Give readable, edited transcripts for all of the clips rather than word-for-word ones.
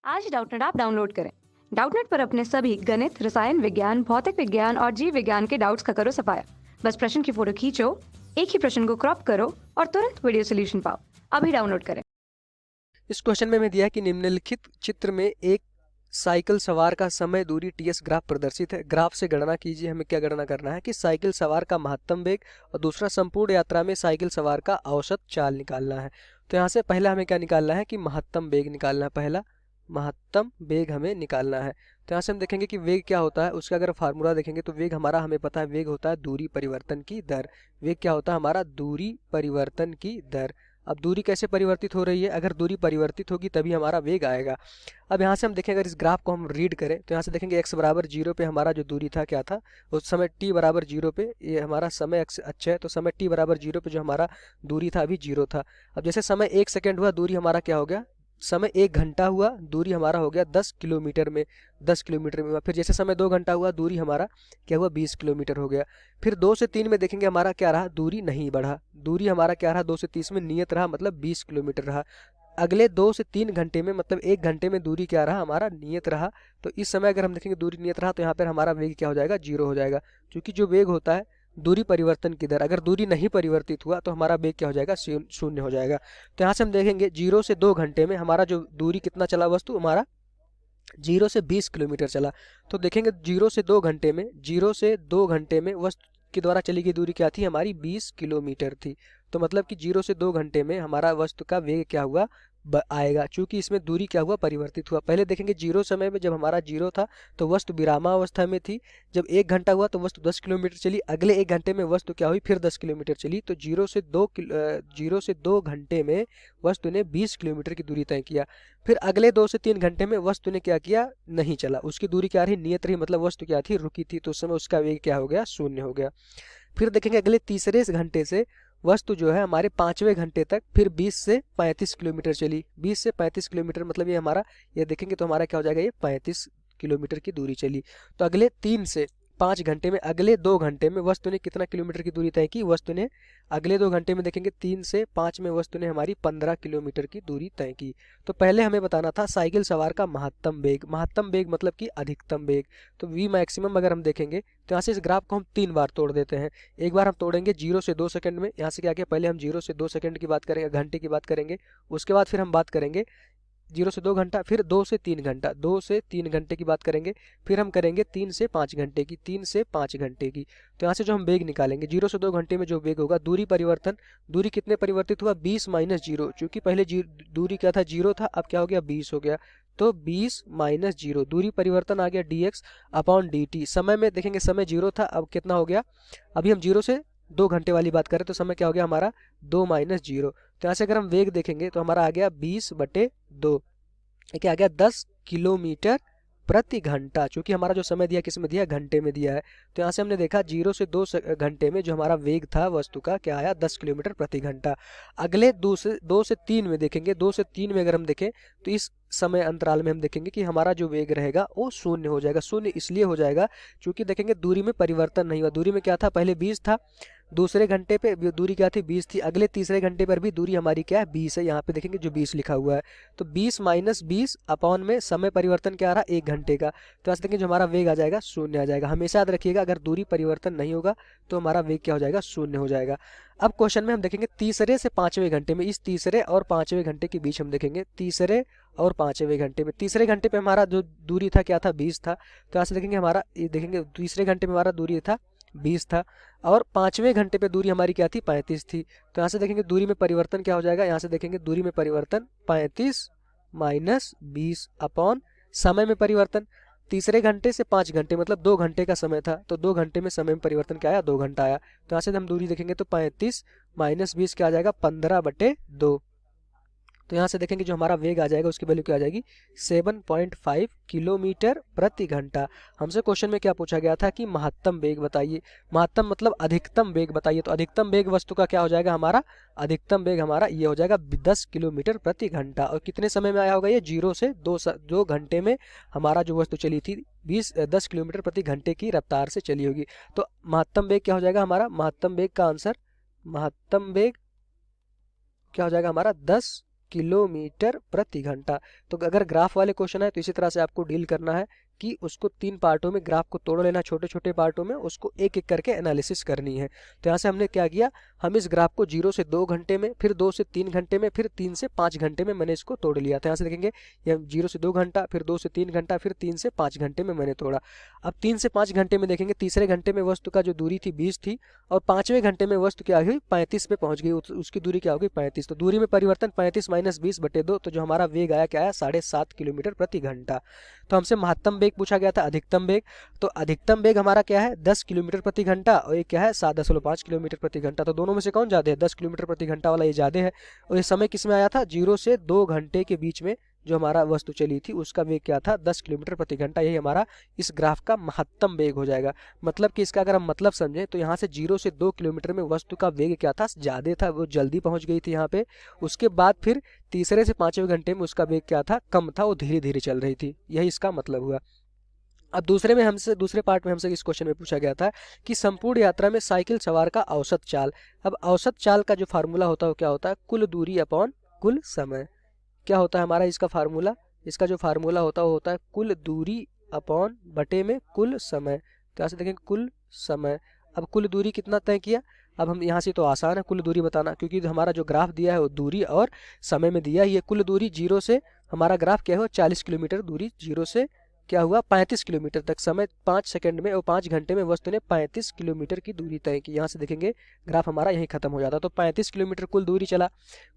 आज Doubtnut app download करें। Doubtnut पर अपने सभी गणित, रसायन विज्ञान, भौतिक विज्ञान और जीव विज्ञान के डाउट्स का करो सफाया। बस प्रश्न की फोटो खींचो, एक ही प्रश्न को क्रॉप करो और तुरंत वीडियो सोल्यूशन पाओ। अभी डाउनलोड करें। इस क्वेश्चन में हमें दिया है कि निम्नलिखित चित्र में एक साइकिल सवार का समय दूरी ts ग्राफ प्रदर्शित है। ग्राफ से गणना कीजिए। हमें क्या गणना करना है कि साइकिल सवार का महत्तम वेग और दूसरा संपूर्ण यात्रा में साइकिल सवार का औसत चाल निकालना है। तो यहाँ से पहला हमें क्या निकालना है कि महत्तम वेग निकालना है। पहला महत्तम वेग हमें निकालना है। तो यहाँ से हम देखेंगे कि वेग क्या होता है, उसका अगर फार्मूला देखेंगे तो वेग हमारा हमें पता है, वेग होता है दूरी परिवर्तन की दर। वेग क्या होता है हमारा? दूरी परिवर्तन की दर। अब दूरी कैसे परिवर्तित हो रही है? अगर दूरी परिवर्तित होगी तभी हमारा वेग आएगा। अब यहाँ से हम देखें, अगर इस ग्राफ को हम रीड करें तो यहाँ से देखेंगे x बराबर 0 पे हमारा जो दूरी था क्या था उस समय, t बराबर 0 पे, ये हमारा समय अच्छा है तो समय t बराबर 0 पे जो हमारा दूरी था अभी 0 था। अब जैसे समय 1 सेकेंड हुआ, दूरी हमारा क्या हो गया? समय 1 घंटा हुआ, दूरी हमारा हो गया 10 किलोमीटर में, 10 किलोमीटर में। फिर जैसे समय 2 घंटा हुआ, दूरी हमारा क्या हुआ? 20 किलोमीटर हो गया। फिर 2 से 3 में देखेंगे हमारा क्या रहा? दूरी नहीं बढ़ा, दूरी हमारा क्या रहा? 2 से 30 में नियत रहा, मतलब 20 किलोमीटर रहा। अगले 2 से 3 घंटे में, मतलब 1 घंटे में दूरी क्या रहा? हमारा नियत रहा। तो इस समय अगर हम देखेंगे दूरी नियत रहा तो यहाँ पर हमारा वेग क्या हो जाएगा? 0 हो जाएगा। क्योंकि जो वेग होता है दूरी परिवर्तन की दर, अगर दूरी नहीं परिवर्तित हुआ तो हमारा वेग क्या हो जाएगा? शून्य हो जाएगा। तो यहाँ से हम देखेंगे 0 से 2 घंटे में हमारा जो दूरी कितना चला वस्तु हमारा? 0 से 20 किलोमीटर चला। तो देखेंगे 0 से 2 घंटे में, 0 से 2 घंटे में वस्तु के द्वारा चली गई दूरी क्या थी? हमारी 20 किलोमीटर थी। तो मतलब कि 0 से 2 घंटे में हमारा वस्तु का वेग क्या हुआ? आएगा। चूंकि इसमें दूरी क्या हुआ? परिवर्तित हुआ। पहले देखेंगे 0 समय में जब हमारा 0 था तो वस्तु विरामावस्था में थी। जब 1 घंटा हुआ तो वस्तु 10 किलोमीटर चली। अगले 1 घंटे में वस्तु क्या हुई? फिर 10 किलोमीटर चली। तो 0 से 2 घंटे में वस्तु ने 20 किलोमीटर की दूरी तय किया। फिर अगले 2 से 3 घंटे में वस्तु ने क्या किया? नहीं चला, उसकी दूरी क्या रही? नियत रही, मतलब वस्तु क्या थी? रुकी थी। तो उस समय उसका वेग क्या हो गया? शून्य हो गया। फिर देखेंगे अगले तीसरे घंटे से वस्तु जो है हमारे 5वें घंटे तक फिर 20 से 35 किलोमीटर चली। 20 से 35 किलोमीटर मतलब ये हमारा, ये देखेंगे तो हमारा क्या हो जाएगा? ये 35 किलोमीटर की दूरी चली। तो अगले 3 से 5 घंटे में, अगले 2 घंटे में वस्तु ने कितना किलोमीटर की दूरी तय की? वस्तु ने अगले 2 घंटे में देखेंगे 3 से 5 में वस्तु ने हमारी 15 किलोमीटर की दूरी तय की। तो पहले हमें बताना था साइकिल सवार का महत्तम वेग। महत्तम वेग मतलब कि अधिकतम वेग। तो v मैक्सिमम अगर हम देखेंगे तो यहाँ से इस ग्राफ को हम 3 बार तोड़ देते हैं। एक बार हम तोड़ेंगे 0 से 2 सेकंड में। यहाँ से क्या किया? पहले हम 0 से 2 सेकंड की बात करेंगे, घंटे की बात करेंगे। उसके बाद फिर हम बात करेंगे 0 से 2 घंटा, फिर 2 से 3 घंटा, 2 से 3 घंटे की बात करेंगे। फिर हम करेंगे 3 से 5 घंटे की, 3 से 5 घंटे की। तो यहाँ से जो हम वेग निकालेंगे 0 से 2 घंटे में जो वेग होगा, दूरी परिवर्तन, दूरी कितने परिवर्तित हुआ? 20 माइनस 0। चूंकि पहले दूरी क्या था? 0 था, अब क्या हो गया? 20 हो गया। तो 20 माइनस 0, दूरी परिवर्तन आ गया dx अपॉन dt। समय में देखेंगे समय 0 था, अब कितना हो गया? अभी हम 0 से 2 घंटे वाली बात करें तो समय क्या हो गया हमारा? 2 माइनस 0। तो यहाँ से अगर हम वेग देखेंगे तो हमारा आ गया 20/2। क्या आ गया? 10 किलोमीटर प्रति घंटा। चूंकि हमारा जो समय दिया किस में दिया? घंटे में दिया है। तो यहाँ से हमने देखा 0 से 2 घंटे में जो हमारा वेग था वस्तु का क्या आया? 10 किलोमीटर प्रति घंटा। अगले 2 से 3 में देखेंगे, 2 से 3 में अगर हम देखें तो इस समय अंतराल में हम देखेंगे कि हमारा जो वेग रहेगा वो शून्य हो जाएगा। शून्य इसलिए हो जाएगा क्योंकि देखेंगे दूरी में परिवर्तन नहीं हुआ। दूरी में क्या था? पहले 20 था, दूसरे घंटे पे दूरी क्या थी? 20 थी। अगले तीसरे घंटे पर भी दूरी हमारी क्या है? 20 है। यहाँ पे देखेंगे जो 20 लिखा हुआ है। तो 20 माइनस 20 अपॉन में समय परिवर्तन क्या आ रहा? 1 घंटे का। तो ऐसे देखेंगे जो हमारा वेग आ जाएगा शून्य आ जाएगा। हमेशा याद रखिएगा अगर दूरी परिवर्तन नहीं होगा तो हमारा वेग क्या हो जाएगा? शून्य हो जाएगा। अब क्वेश्चन में हम देखेंगे तीसरे से 5वें घंटे में, इस तीसरे और 5वें घंटे के बीच हम देखेंगे तीसरे और 5वें घंटे में। तीसरे घंटे पे हमारा जो दूरी था क्या था? 20 था। तो ऐसे देखेंगे हमारा, ये देखेंगे तीसरे घंटे में हमारा दूरी था 20 था और 5वें घंटे पे दूरी हमारी क्या थी? 35 थी। तो यहाँ से देखेंगे दूरी में परिवर्तन क्या हो जाएगा? यहाँ से देखेंगे दूरी में परिवर्तन 35 माइनस 20 अपॉन समय में परिवर्तन। तीसरे घंटे से 5 घंटे मतलब 2 घंटे का समय था, तो 2 घंटे में समय में परिवर्तन क्या आया? 2 घंटा आया। तो यहाँ से हम दूरी देखेंगे तो 35 माइनस 20 क्या आ जाएगा? 15/2। तो यहाँ से देखेंगे जो हमारा वेग आ जाएगा उसकी वैल्यू क्या आ जाएगी? 7.5 किलोमीटर प्रति घंटा। हमसे क्वेश्चन में क्या पूछा गया था कि महत्तम वेग बताइए। महत्तम मतलब अधिकतम वेग बताइए। तो अधिकतम वेग वस्तु का क्या हो जाएगा हमारा? अधिकतम वेग हमारा ये हो जाएगा 10 किलोमीटर प्रति घंटा। और कितने समय में आया होगा ये? 0 से 2 घंटे में हमारा जो वस्तु चली थी 10 किलोमीटर प्रति घंटे की रफ्तार से चली होगी। तो महत्तम वेग क्या हो जाएगा हमारा? महत्तम वेग का आंसर, महत्तम वेग क्या हो जाएगा हमारा? 10 किलोमीटर प्रति घंटा। तो अगर ग्राफ वाले क्वेश्चन है तो इसी तरह से आपको डील करना है कि उसको 3 पार्टों में ग्राफ को तोड़ लेना, छोटे छोटे पार्टों में, उसको एक एक करके एनालिसिस करनी है। तो यहाँ से हमने क्या किया, हम इस ग्राफ को 0 से 2 घंटे में, फिर 2 से 3 घंटे में, फिर 3 से 5 घंटे में मैंने इसको तोड़ लिया। तो यहाँ से देखेंगे ये 0 से 2 घंटा, फिर 2 से 3 घंटा, फिर 3 से 5 घंटे में मैंने तोड़ा। अब 3 से 5 घंटे में देखेंगे, तीसरे घंटे में वस्तु का जो दूरी थी 20 थी, और 5वें घंटे में वस्तु क्या हुई 35 पे पहुंच गई, उसकी दूरी क्या होगी 35। तो दूरी में परिवर्तन 35 माइनस 20/2, तो जो हमारा वेग आया क्या आया 7.5 किलोमीटर प्रति घंटा। तो हमसे महत्तम वेग पूछा गया था, अधिकतम वेग। तो अधिकतम वेग हमारा क्या है 10 किलोमीटर प्रति घंटा, और ये क्या है 7.5 किलोमीटर प्रति घंटा। तो दोनों में से कौन ज्यादा है, 10 किलोमीटर प्रति घंटा वाला ये ज्यादा है। और ये समय किस में आया था, 0 से 2 घंटे के बीच में जो हमारा वस्तु चली थी उसका वेग क्या था 10 किलोमीटर प्रति घंटा। यही हमारा इस ग्राफ का महत्तम वेग हो जाएगा। मतलब कि इसका अगर हम मतलब समझें तो यहाँ से 0 से 2 किलोमीटर में वस्तु का वेग क्या था, ज्यादा था, वो जल्दी पहुंच गई थी यहाँ पे। उसके बाद फिर तीसरे से 5वें घंटे में उसका वेग क्या था, कम था, वो धीरे धीरे चल रही थी। यही इसका मतलब हुआ। अब दूसरे पार्ट में हमसे इस क्वेश्चन में पूछा गया था कि संपूर्ण यात्रा में साइकिल सवार का औसत चाल। अब औसत चाल का जो फार्मूला होता है वो क्या होता है, कुल दूरी अपॉन कुल समय। क्या होता है हमारा इसका फार्मूला, इसका जो फार्मूला होता है वो होता है कुल दूरी अपॉन बटे में कुल समय। तो यहाँ से देखें कुल समय। अब कुल दूरी कितना तय किया, अब हम यहाँ से तो आसान है कुल दूरी बताना, क्योंकि हमारा जो ग्राफ दिया है वो दूरी और समय में दिया है। ये कुल दूरी 0 से हमारा ग्राफ क्या हुआ 40 किलोमीटर दूरी, 0 से क्या हुआ 35 किलोमीटर तक, समय 5 सेकंड में और 5 घंटे में वस्तु ने 35 किलोमीटर की दूरी तय की। यहाँ से देखेंगे ग्राफ हमारा यहीं खत्म हो जाता। तो 35 किलोमीटर कुल दूरी चला।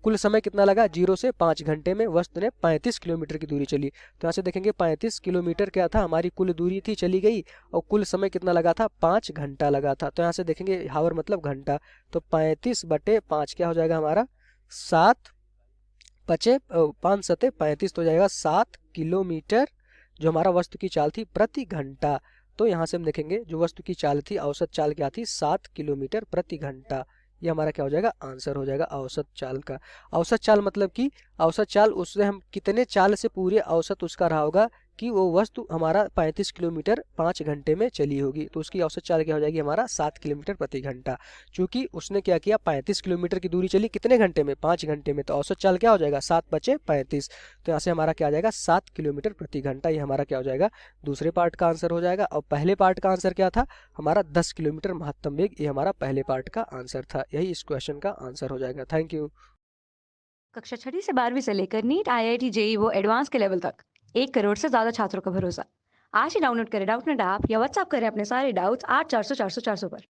कुल समय कितना लगा, 0 से 5 घंटे में वस्तु ने 35 किलोमीटर की दूरी चली। तो यहाँ से देखेंगे 35 किलोमीटर क्या था हमारी कुल दूरी थी, चली गई, और कुल समय कितना लगा था 5 घंटा लगा था। तो यहाँ से देखेंगे हावर मतलब घंटा, तो 35/5 क्या हो जाएगा हमारा 7 पचे 5 सते 35, तो हो जाएगा 7 किलोमीटर जो हमारा वस्तु की चाल थी प्रति घंटा। तो यहाँ से हम देखेंगे जो वस्तु की चाल थी, औसत चाल क्या थी 7 किलोमीटर प्रति घंटा। ये हमारा क्या हो जाएगा आंसर हो जाएगा औसत चाल का। औसत चाल मतलब कि औसत चाल उससे हम कितने चाल से पूरे औसत उसका रहा होगा कि वो वस्तु हमारा 35 किलोमीटर 5 घंटे में चली होगी, तो उसकी औसत चाल क्या हो जाएगी हमारा 7 किलोमीटर प्रति घंटा। चूंकि उसने क्या किया 35 किलोमीटर की दूरी चली कितने घंटे में 5 घंटे में, तो औसत चाल क्या हो जाएगा 7/35। तो यहाँ से हमारा क्या आ जाएगा 7 किलोमीटर प्रति घंटा। ये हमारा क्या हो जाएगा दूसरे पार्ट का आंसर हो जाएगा। और पहले पार्ट का आंसर क्या था हमारा 10 किलोमीटर महत्तम वेग, ये हमारा पहले पार्ट का आंसर था। यही इस क्वेश्चन का आंसर हो जाएगा। Thank you. कक्षा 6ठी से 12वीं से लेकर नीट, IIT, JEE वो एडवांस के लेवल तक 1 करोड़ से ज्यादा छात्रों का भरोसा। आज ही डाउनलोड करें डाउटनेट ऐप या व्हाट्सएप करें अपने सारे डाउट्स 8400 400 400 पर।